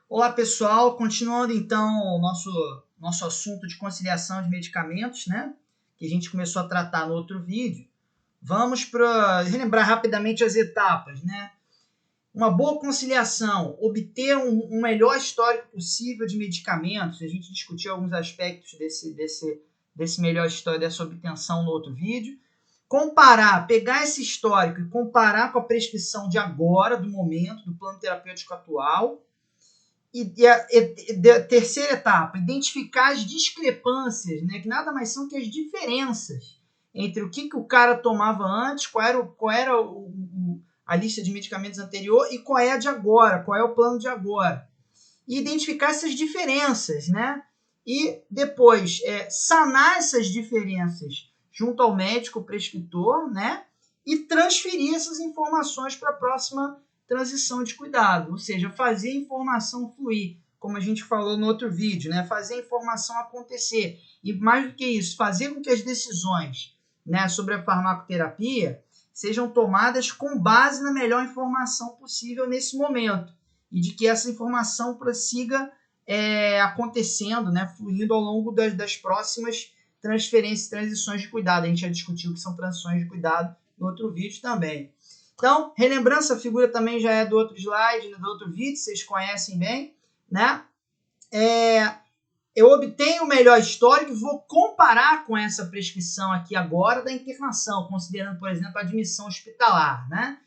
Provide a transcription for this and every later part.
Olá, pessoal. Continuando, então, o nosso assunto de conciliação de medicamentos, né? Que a gente começou a tratar no outro vídeo. Vamos para relembrar rapidamente as etapas, né? Uma boa conciliação, obter um melhor histórico possível de medicamentos. A gente discutiu alguns aspectos desse melhor histórico, dessa obtenção no outro vídeo. Comparar, pegar esse histórico e comparar com a prescrição de agora, do momento, do plano terapêutico atual. E a terceira etapa, identificar as discrepâncias, né, que nada mais são que as diferenças entre o que o cara tomava antes, qual era a lista de medicamentos anterior e qual é a de agora, qual é o plano de agora. E identificar essas diferenças, né? E depois sanar essas diferenças junto ao médico prescritor, né? E transferir essas informações para a próxima transição de cuidado, ou seja, fazer a informação fluir, como a gente falou no outro vídeo, né? Fazer a informação acontecer. E mais do que isso, fazer com que as decisões, né, sobre a farmacoterapia sejam tomadas com base na melhor informação possível nesse momento. E de que essa informação prossiga acontecendo, né, fluindo ao longo das próximas transferências e transições de cuidado. A gente já discutiu o que são transições de cuidado no outro vídeo também. Então, relembrando, essa figura também já é do outro slide, do outro vídeo, vocês conhecem bem, né? Eu obtenho o melhor histórico e vou comparar com essa prescrição aqui agora da internação, considerando, por exemplo, a admissão hospitalar, né?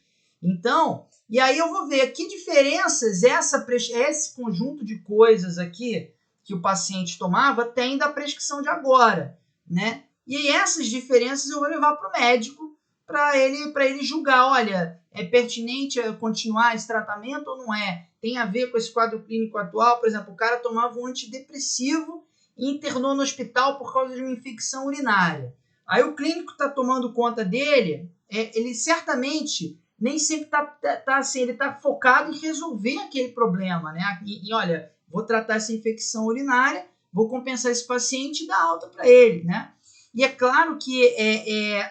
Então, e aí eu vou ver que diferenças esse conjunto de coisas aqui que o paciente tomava tem da prescrição de agora, né? E essas diferenças eu vou levar para o médico para ele julgar, olha, é pertinente continuar esse tratamento ou não é? Tem a ver com esse quadro clínico atual? Por exemplo, o cara tomava um antidepressivo e internou no hospital por causa de uma infecção urinária. Aí o clínico está tomando conta dele, ele certamente nem sempre tá assim, ele está focado em resolver aquele problema, né? E olha, vou tratar essa infecção urinária, vou compensar esse paciente e dar alta para ele, né? E é claro que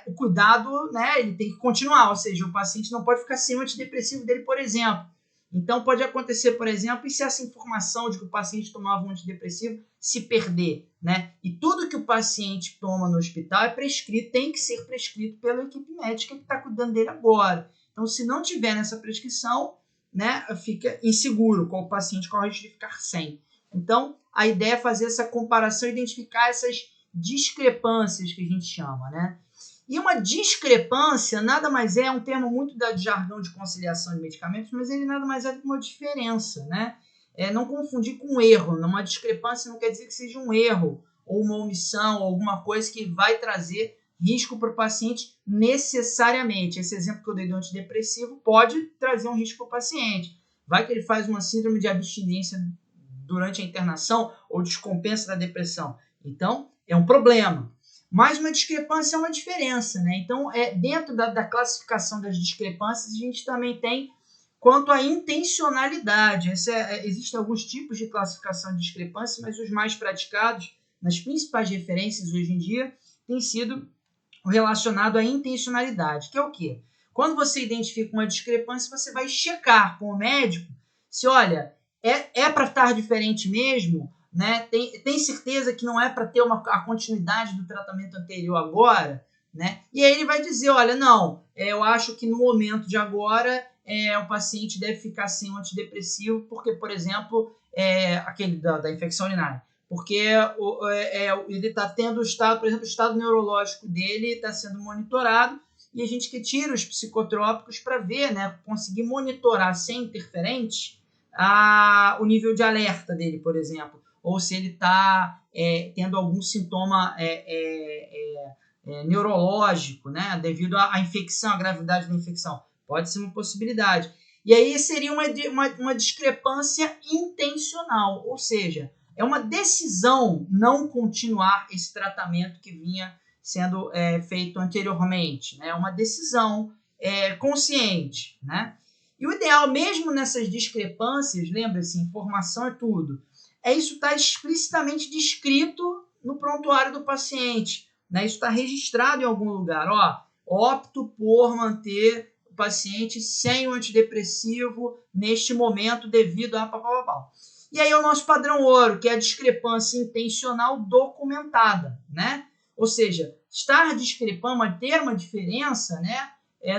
o cuidado, né, ele tem que continuar, ou seja, o paciente não pode ficar sem o antidepressivo dele, por exemplo. Então, pode acontecer, por exemplo, e se essa informação de que o paciente tomava um antidepressivo se perder, né? E tudo que o paciente toma no hospital é prescrito, tem que ser prescrito pela equipe médica que está cuidando dele agora. Então, se não tiver nessa prescrição, né, fica inseguro, com o paciente corre o risco de ficar sem. Então, a ideia é fazer essa comparação, identificar essas discrepâncias que a gente chama, né? E uma discrepância nada mais é um termo muito de jargão de conciliação de medicamentos, mas ele nada mais é do que uma diferença, né? Não confundir com erro. Uma discrepância não quer dizer que seja um erro ou uma omissão ou alguma coisa que vai trazer risco para o paciente necessariamente. Esse exemplo que eu dei do antidepressivo pode trazer um risco para o paciente. Vai que ele faz uma síndrome de abstinência durante a internação ou descompensa da depressão. Então, é um problema. Mas uma discrepância é uma diferença, né? Então, dentro da classificação das discrepâncias, a gente também tem quanto à intencionalidade. Existem alguns tipos de classificação de discrepância, mas os mais praticados, nas principais referências hoje em dia, tem sido relacionado à intencionalidade, que é o quê? Quando você identifica uma discrepância, você vai checar com o médico se, olha, é para estar diferente mesmo, né? Tem certeza que não é para ter a continuidade do tratamento anterior agora, né? E aí ele vai dizer, olha, não, eu acho que no momento de agora o paciente deve ficar sem um antidepressivo, porque, por exemplo, aquele da infecção urinária, porque ele está tendo o estado, por exemplo, o estado neurológico dele está sendo monitorado e a gente que tira os psicotrópicos para ver, né, conseguir monitorar sem interferentes o nível de alerta dele, por exemplo, ou se ele está tendo algum sintoma neurológico, né, devido à infecção, à gravidade da infecção. Pode ser uma possibilidade. E aí seria uma discrepância intencional, ou seja, é uma decisão não continuar esse tratamento que vinha sendo feito anteriormente, né? Uma decisão consciente, né? E o ideal, mesmo nessas discrepâncias, lembra-se, informação é tudo, isso está explicitamente descrito no prontuário do paciente, né? Isso está registrado em algum lugar. Opto por manter paciente sem o antidepressivo neste momento devido a papapá. E aí é o nosso padrão ouro, que é a discrepância intencional documentada, né? Ou seja, estar discrepando, ter uma diferença, né?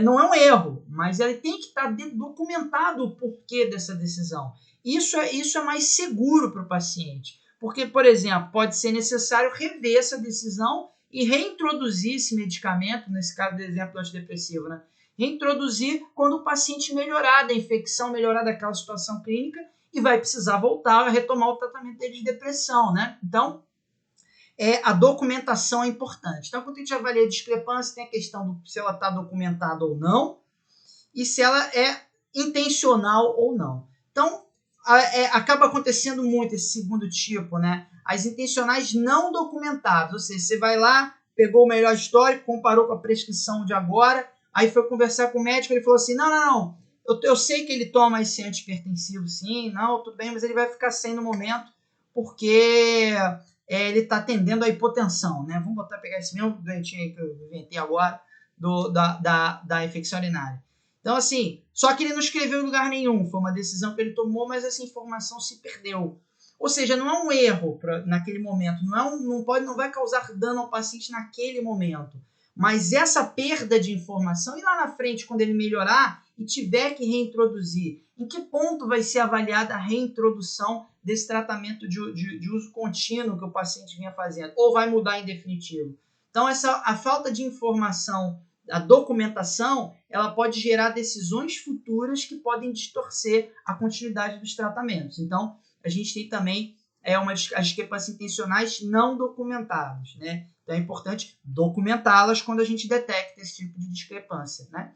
Não é um erro, mas ele tem que estar documentado o porquê dessa decisão. Isso é mais seguro para o paciente. Porque, por exemplo, pode ser necessário rever essa decisão e reintroduzir esse medicamento, nesse caso do exemplo do antidepressivo, né? Reintroduzir quando o paciente melhorar da infecção, melhorar daquela situação clínica e vai precisar voltar a retomar o tratamento dele de depressão, né? Então, a documentação é importante. Então, quando a gente avalia a discrepância, tem a questão do se ela está documentada ou não e se ela é intencional ou não. Então, acaba acontecendo muito esse segundo tipo, né? As intencionais não documentadas, ou seja, você vai lá, pegou o melhor histórico, comparou com a prescrição de agora, aí foi conversar com o médico, ele falou assim, não, eu sei que ele toma esse antihipertensivo, sim, não, tudo bem, mas ele vai ficar sem no momento, porque ele está atendendo a hipotensão, né? Vamos pegar esse mesmo doentinho aí que eu inventei agora, da infecção urinária. Então, assim, só que ele não escreveu em lugar nenhum, foi uma decisão que ele tomou, mas essa informação se perdeu. Ou seja, não é um erro naquele momento, não vai causar dano ao paciente naquele momento. Mas essa perda de informação, e lá na frente, quando ele melhorar e tiver que reintroduzir, em que ponto vai ser avaliada a reintrodução desse tratamento de uso contínuo que o paciente vinha fazendo? Ou vai mudar em definitivo? Então, a falta de informação, a documentação, ela pode gerar decisões futuras que podem distorcer a continuidade dos tratamentos. Então, a gente tem também as discrepâncias intencionais não documentadas, né? Então, é importante documentá-las quando a gente detecta esse tipo de discrepância, né?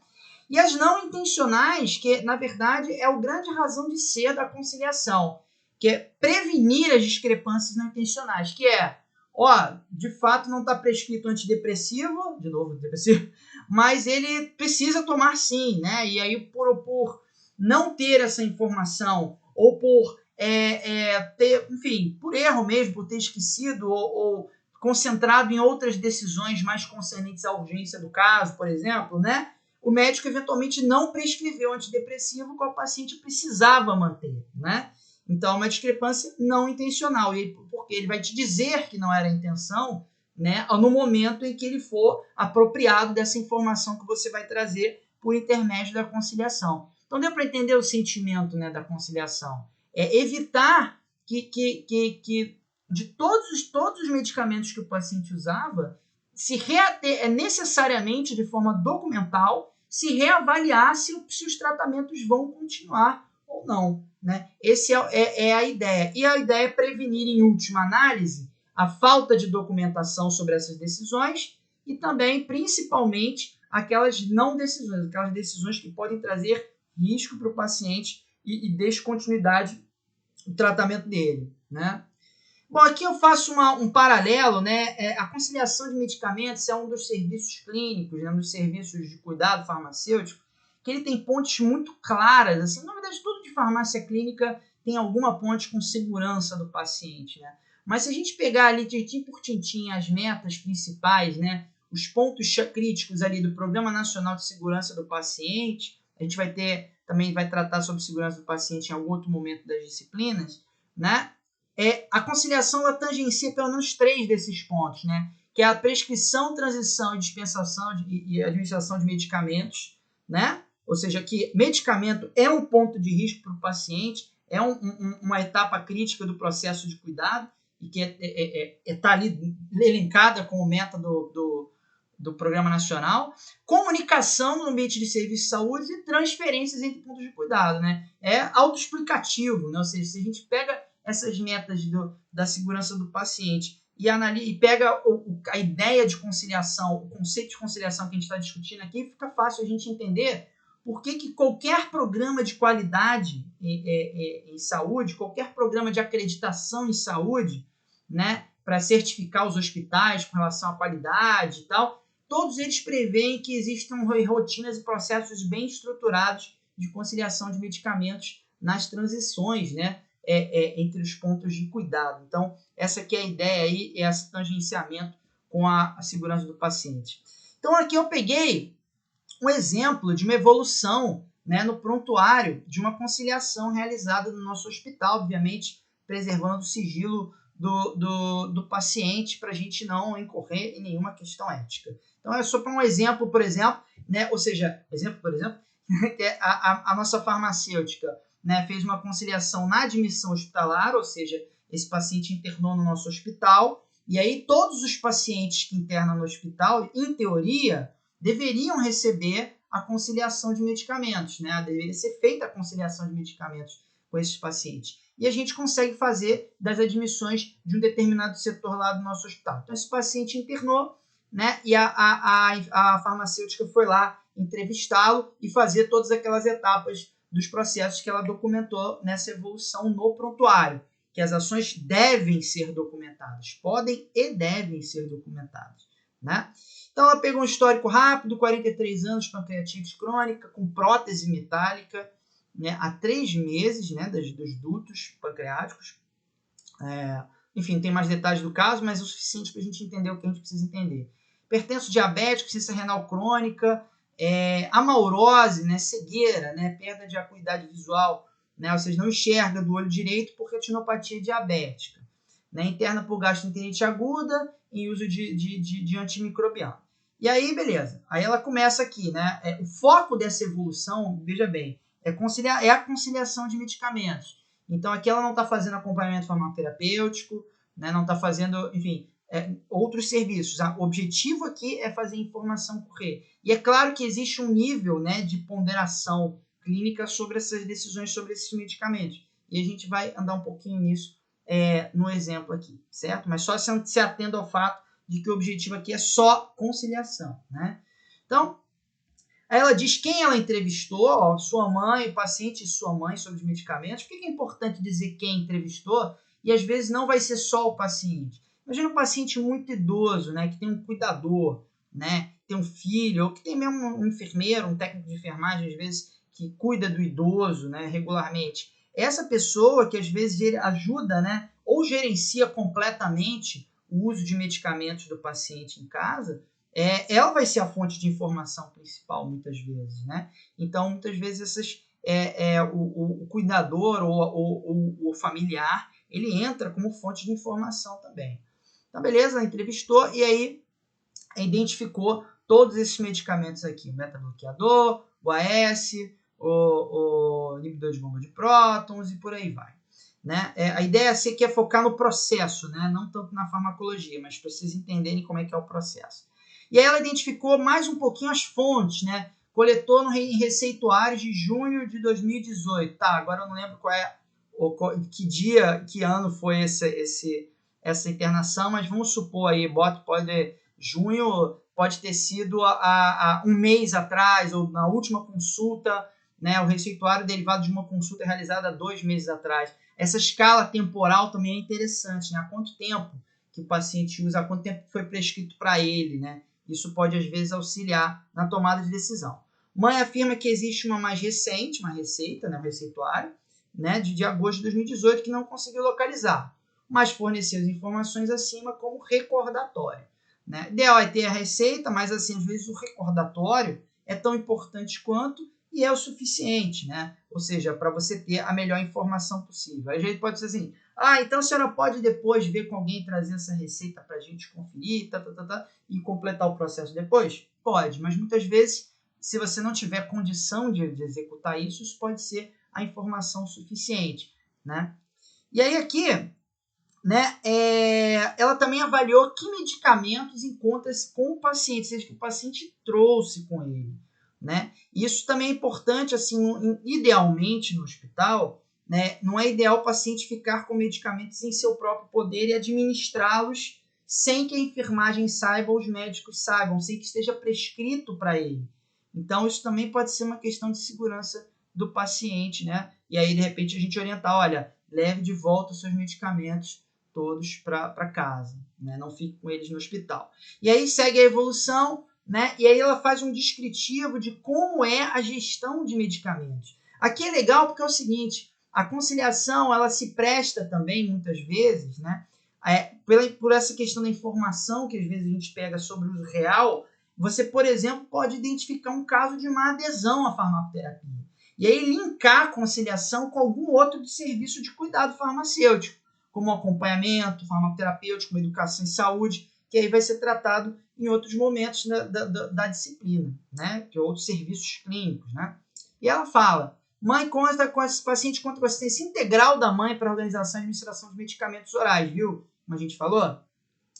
E as não intencionais, que, na verdade, é a grande razão de ser da conciliação, que é prevenir as discrepâncias não intencionais, que é, de fato não está prescrito antidepressivo, de novo, depressivo, mas ele precisa tomar sim, né? E aí, por não ter essa informação, ou por ter, enfim, por erro mesmo, por ter esquecido ou concentrado em outras decisões mais concernentes à urgência do caso, por exemplo, né? O médico eventualmente não prescreveu antidepressivo que o paciente precisava manter, né? Então, é uma discrepância não intencional, porque ele vai te dizer que não era a intenção, né, no momento em que ele for apropriado dessa informação que você vai trazer por intermédio da conciliação. Então, deu para entender o sentimento, né, da conciliação? É evitar que de todos os medicamentos que o paciente usava, necessariamente de forma documental, se reavaliar se os tratamentos vão continuar ou não, né? Essa é a ideia. E a ideia é prevenir, em última análise, a falta de documentação sobre essas decisões e também, principalmente, aquelas não decisões, aquelas decisões que podem trazer risco para o paciente e descontinuidade do tratamento dele, né? Bom, aqui eu faço um paralelo, né? A conciliação de medicamentos é um dos serviços clínicos, né? Um dos serviços de cuidado farmacêutico, que ele tem pontes muito claras. Assim, na verdade, tudo de farmácia clínica tem alguma ponte com segurança do paciente, né? Mas se a gente pegar ali, tintim por tintim, as metas principais, né? Os pontos críticos ali do Programa Nacional de Segurança do Paciente, a gente também vai tratar sobre segurança do paciente em algum outro momento das disciplinas, né? A conciliação ela tangencia pelo menos 3 desses pontos, né? Que é a prescrição, transição e dispensação e administração de medicamentos, né? Ou seja, que medicamento é um ponto de risco para o paciente, é uma etapa crítica do processo de cuidado e que está ali elencada como meta do Programa Nacional. Comunicação no ambiente de serviço de saúde e transferências entre pontos de cuidado, né? É autoexplicativo, né? Ou seja, se a gente pega essas metas da segurança do paciente e pega a ideia de conciliação, o conceito de conciliação que a gente está discutindo aqui, fica fácil a gente entender por que qualquer programa de qualidade em saúde, qualquer programa de acreditação em saúde, né, para certificar os hospitais com relação à qualidade e tal, todos eles preveem que existam rotinas e processos bem estruturados de conciliação de medicamentos nas transições, né, entre os pontos de cuidado. Então, essa aqui é a ideia aí, é esse tangenciamento com a segurança do paciente. Então, aqui eu peguei um exemplo de uma evolução, né, no prontuário de uma conciliação realizada no nosso hospital, obviamente, preservando o sigilo do paciente para a gente não incorrer em nenhuma questão ética. Então, é só para um exemplo, por exemplo, né? Ou seja, que a nossa farmacêutica, né, fez uma conciliação na admissão hospitalar, ou seja, esse paciente internou no nosso hospital, e aí todos os pacientes que internam no hospital, em teoria, deveriam receber a conciliação de medicamentos, né? Deveria ser feita a conciliação de medicamentos com esses pacientes. E a gente consegue fazer das admissões de um determinado setor lá do nosso hospital. Então, esse paciente internou, né? E a farmacêutica foi lá entrevistá-lo e fazer todas aquelas etapas dos processos que ela documentou nessa evolução no prontuário, que as ações devem ser documentadas, podem e devem ser documentadas, né? Então, ela pegou um histórico rápido, 43 anos, pancreatite crônica, com prótese metálica, né, há 3 meses, né, dos dutos pancreáticos. Enfim, tem mais detalhes do caso, mas é o suficiente para a gente entender o que a gente precisa entender. Hipertenso diabético, ciência renal crônica, amaurose, né, cegueira, né, perda de acuidade visual, né, ou seja, não enxerga do olho direito por retinopatia diabética, né, interna por gastroenterite aguda e uso de antimicrobiano. E aí, beleza. Aí ela começa aqui, né? O foco dessa evolução, veja bem, é a conciliação de medicamentos. Então, aqui ela não está fazendo acompanhamento farmacoterapêutico, né? Não está fazendo, enfim, outros serviços. O objetivo aqui é fazer a informação correr. E é claro que existe um nível, né, de ponderação clínica sobre essas decisões sobre esses medicamentos. E a gente vai andar um pouquinho nisso no exemplo aqui, certo? Mas só se atendo ao fato de que o objetivo aqui é só conciliação, né? Então, aí ela diz quem ela entrevistou, ó, sua mãe, o paciente e sua mãe sobre os medicamentos. Por que é importante dizer quem entrevistou? E às vezes não vai ser só o paciente. Imagina um paciente muito idoso, né, que tem um cuidador, né, tem um filho, ou que tem mesmo um enfermeiro, um técnico de enfermagem, às vezes, que cuida do idoso, né, regularmente. Essa pessoa que às vezes ajuda, né, ou gerencia completamente o uso de medicamentos do paciente em casa, ela vai ser a fonte de informação principal, muitas vezes, né? Então, muitas vezes, o cuidador ou o familiar, ele entra como fonte de informação também. Então, beleza, ela entrevistou e aí identificou todos esses medicamentos aqui, o beta-bloqueador, o AS, o inibidor de bomba de prótons e por aí vai. Né? A ideia aqui é focar no processo, né? Não tanto na farmacologia, mas para vocês entenderem como é que é o processo. E aí ela identificou mais um pouquinho as fontes, né? Coletou em receituários de junho de 2018. Tá, agora eu não lembro que dia, que ano foi essa internação, mas vamos supor aí, junho pode ter sido um mês atrás, ou na última consulta, né? O receituário derivado de uma consulta realizada há 2 meses atrás. Essa escala temporal também é interessante, né? Há quanto tempo que o paciente usa, há quanto tempo foi prescrito para ele, né? Isso pode, às vezes, auxiliar na tomada de decisão. Mãe afirma que existe uma mais recente, uma receita, né? Um receituário, né? De agosto de 2018, que não conseguiu localizar, mas forneceu as informações acima como recordatório. Né? Ideal é ter a receita, mas, assim, às vezes o recordatório é tão importante quanto e é o suficiente, né? Ou seja, para você ter a melhor informação possível. Aí a gente pode dizer assim, então a senhora pode depois ver com alguém trazer essa receita para a gente conferir, e completar o processo depois? Pode, mas muitas vezes, se você não tiver condição de executar isso, isso pode ser a informação suficiente, né? E aí aqui, né, ela também avaliou que medicamentos encontra-se com o paciente, seja, que o paciente trouxe com ele. Né? Isso também é importante, assim, idealmente no hospital, né? Não é ideal o paciente ficar com medicamentos em seu próprio poder e administrá-los sem que a enfermagem saiba ou os médicos saibam, sem que esteja prescrito para ele. Então, isso também pode ser uma questão de segurança do paciente, né? E aí, de repente, a gente orientar, olha, leve de volta os seus medicamentos todos para casa, né? Não fique com eles no hospital. E aí segue a evolução, né? E aí ela faz um descritivo de como é a gestão de medicamentos. Aqui é legal porque é o seguinte, a conciliação ela se presta também, muitas vezes, né? Por essa questão da informação que às vezes a gente pega sobre o uso real, você, por exemplo, pode identificar um caso de má adesão à farmacoterapia. E aí linkar a conciliação com algum outro serviço de cuidado farmacêutico, como acompanhamento farmacoterapêutico, educação em saúde, que aí vai ser tratado em outros momentos da disciplina, né? Que outros serviços clínicos, né? E ela fala, mãe consta com esse paciente conta com assistência integral da mãe para a organização e administração de medicamentos orais, viu? Como a gente falou,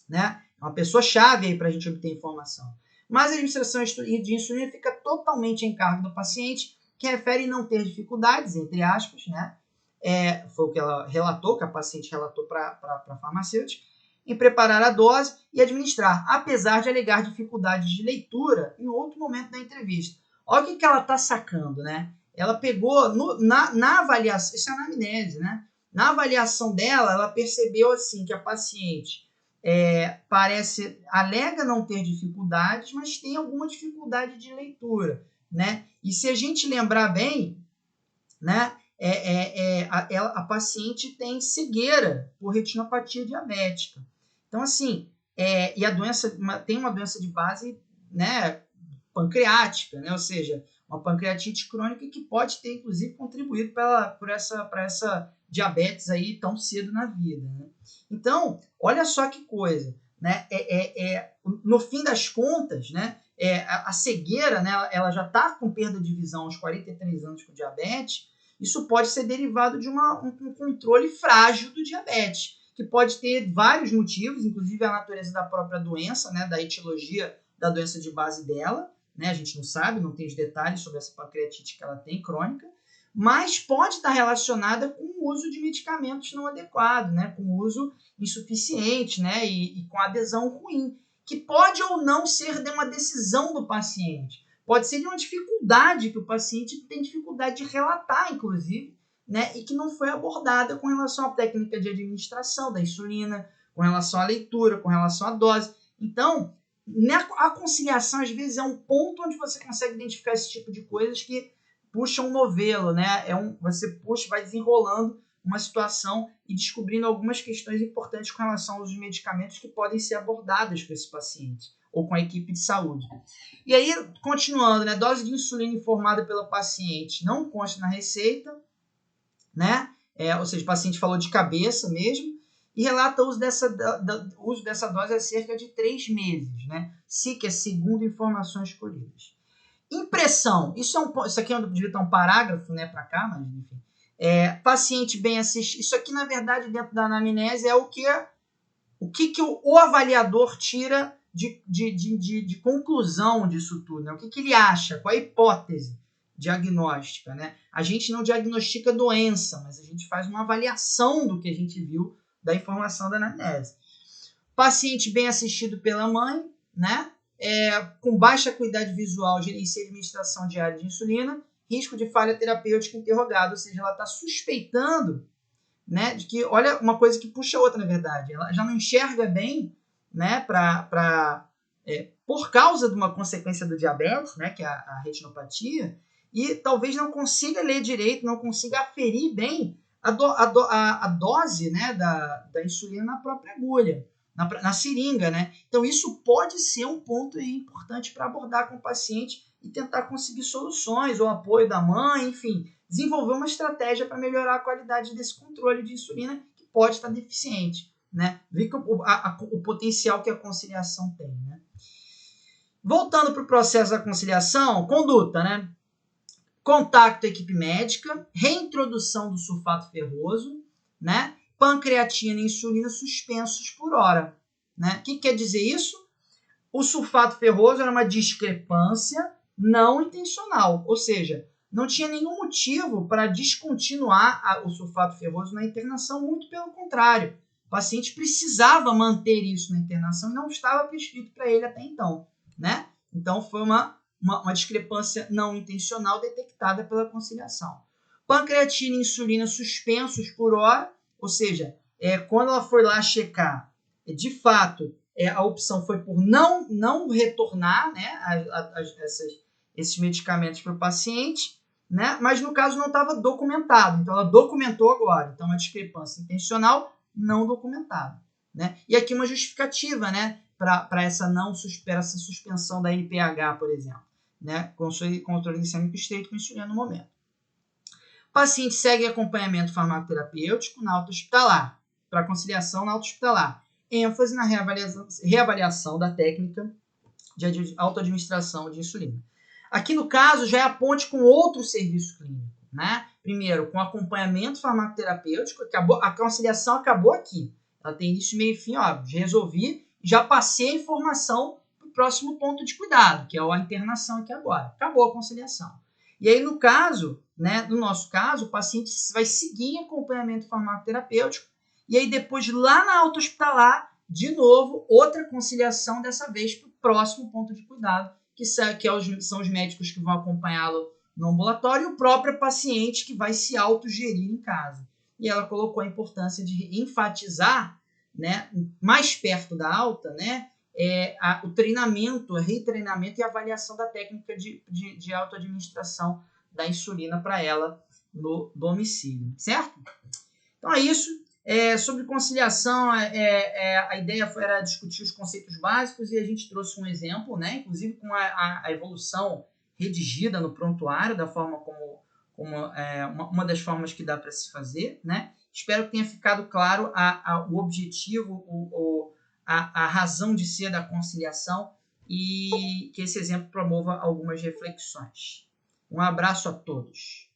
né? É uma pessoa-chave aí para a gente obter informação. Mas a administração de insulina fica totalmente em cargo do paciente, que refere não ter dificuldades, entre aspas, né? Foi o que ela relatou, que a paciente relatou para a farmacêutica, em preparar a dose e administrar, apesar de alegar dificuldades de leitura em outro momento da entrevista. Olha o que ela está sacando, né? Ela pegou na avaliação, isso é anamnese, né? Na avaliação dela, ela percebeu assim que a paciente alega não ter dificuldades, mas tem alguma dificuldade de leitura, né? E se a gente lembrar bem, né? A paciente tem cegueira por retinopatia diabética. Então, assim, e a doença tem uma doença de base, né, pancreática, né? Ou seja, uma pancreatite crônica que pode ter, inclusive, contribuído para essa diabetes aí tão cedo na vida, né? Então, olha só que coisa, né? No fim das contas, né, a cegueira, né, ela já está com perda de visão aos 43 anos com diabetes. Isso pode ser derivado de um controle frágil do diabetes, que pode ter vários motivos, inclusive a natureza da própria doença, né, da etiologia da doença de base dela, né, a gente não sabe, não tem os detalhes sobre essa pancreatite que ela tem, crônica, mas pode estar relacionada com o uso de medicamentos não adequados, né, com o uso insuficiente, né, e com adesão ruim, que pode ou não ser de uma decisão do paciente. Pode ser de uma dificuldade que o paciente tem dificuldade de relatar, inclusive, né, e que não foi abordada com relação à técnica de administração da insulina, com relação à leitura, com relação à dose. Então, a conciliação, às vezes, é um ponto onde você consegue identificar esse tipo de coisas que puxam um novelo, né? Você vai desenrolando uma situação e descobrindo algumas questões importantes com relação aos medicamentos que podem ser abordadas com esse paciente ou com a equipe de saúde. E aí, continuando, né? Dose de insulina informada pelo paciente não consta na receita, né? Ou seja, o paciente falou de cabeça mesmo, e relata o uso dessa dose há cerca de 3 meses, né? SIC é segundo informações colhidas. Impressão, isso aqui devia estar um parágrafo, né, para cá, mas enfim. Paciente bem assistido, isso aqui na verdade dentro da anamnese é o que o avaliador tira de conclusão disso tudo, né? O que ele acha, qual a hipótese diagnóstica, né? A gente não diagnostica doença, mas a gente faz uma avaliação do que a gente viu da informação da anamnese. Paciente bem assistido pela mãe, né? Com baixa acuidade visual, gerencia a administração diária de insulina, risco de falha terapêutica interrogado, ou seja, ela está suspeitando, né, de que, olha, uma coisa que puxa a outra, na verdade, ela já não enxerga bem, né, por causa de uma consequência do diabetes, né, que é a retinopatia, e talvez não consiga ler direito, não consiga aferir bem a dose, né, da insulina na própria agulha, na seringa, né? Então, isso pode ser um ponto importante para abordar com o paciente e tentar conseguir soluções, ou apoio da mãe, enfim, desenvolver uma estratégia para melhorar a qualidade desse controle de insulina que pode estar deficiente, né? Ver o potencial que a conciliação tem, né? Voltando para o processo da conciliação, conduta, né? Contato com a equipe médica, reintrodução do sulfato ferroso, né? Pancreatina e insulina suspensos por hora, né? O que quer dizer isso? O sulfato ferroso era uma discrepância não intencional, ou seja, não tinha nenhum motivo para descontinuar o sulfato ferroso na internação, muito pelo contrário. O paciente precisava manter isso na internação e não estava prescrito para ele até então, né? Então, foi uma discrepância não intencional detectada pela conciliação. Pancreatina e insulina suspensos por hora, ou seja, quando ela foi lá checar, de fato, a opção foi por não retornar, né, esses medicamentos para o paciente, né, mas no caso não estava documentado, então ela documentou agora, então uma discrepância intencional não documentada, né? E aqui uma justificativa, né, para essa suspensão da NPH, por exemplo, né, controle glicêmico estreito com insulina no momento. Paciente segue acompanhamento farmacoterapêutico na alta hospitalar, para conciliação na alta hospitalar. ênfase na reavaliação da técnica de autoadministração de insulina. Aqui, no caso, já é a ponte com outro serviço clínico, né? Primeiro, com acompanhamento farmacoterapêutico, a conciliação acabou aqui. Ela tem início, meio e fim, ó, resolvi, já passei a informação para o próximo ponto de cuidado, que é a internação aqui agora. Acabou a conciliação. E aí, no caso, né, no nosso caso, o paciente vai seguir em acompanhamento farmacoterapêutico, e aí depois, lá na alta hospitalar, de novo, outra conciliação, dessa vez para o próximo ponto de cuidado, que são os médicos que vão acompanhá-lo no ambulatório e o próprio paciente que vai se autogerir em casa. E ela colocou a importância de enfatizar, né, mais perto da alta, né, o treinamento, o retreinamento e avaliação da técnica de autoadministração da insulina para ela no domicílio, certo? Então é isso. Sobre conciliação, a ideia era discutir os conceitos básicos e a gente trouxe um exemplo, né, inclusive com a evolução redigida no prontuário, da forma como uma das formas que dá para se fazer, né? Espero que tenha ficado claro o objetivo, a razão de ser da conciliação e que esse exemplo promova algumas reflexões. Um abraço a todos.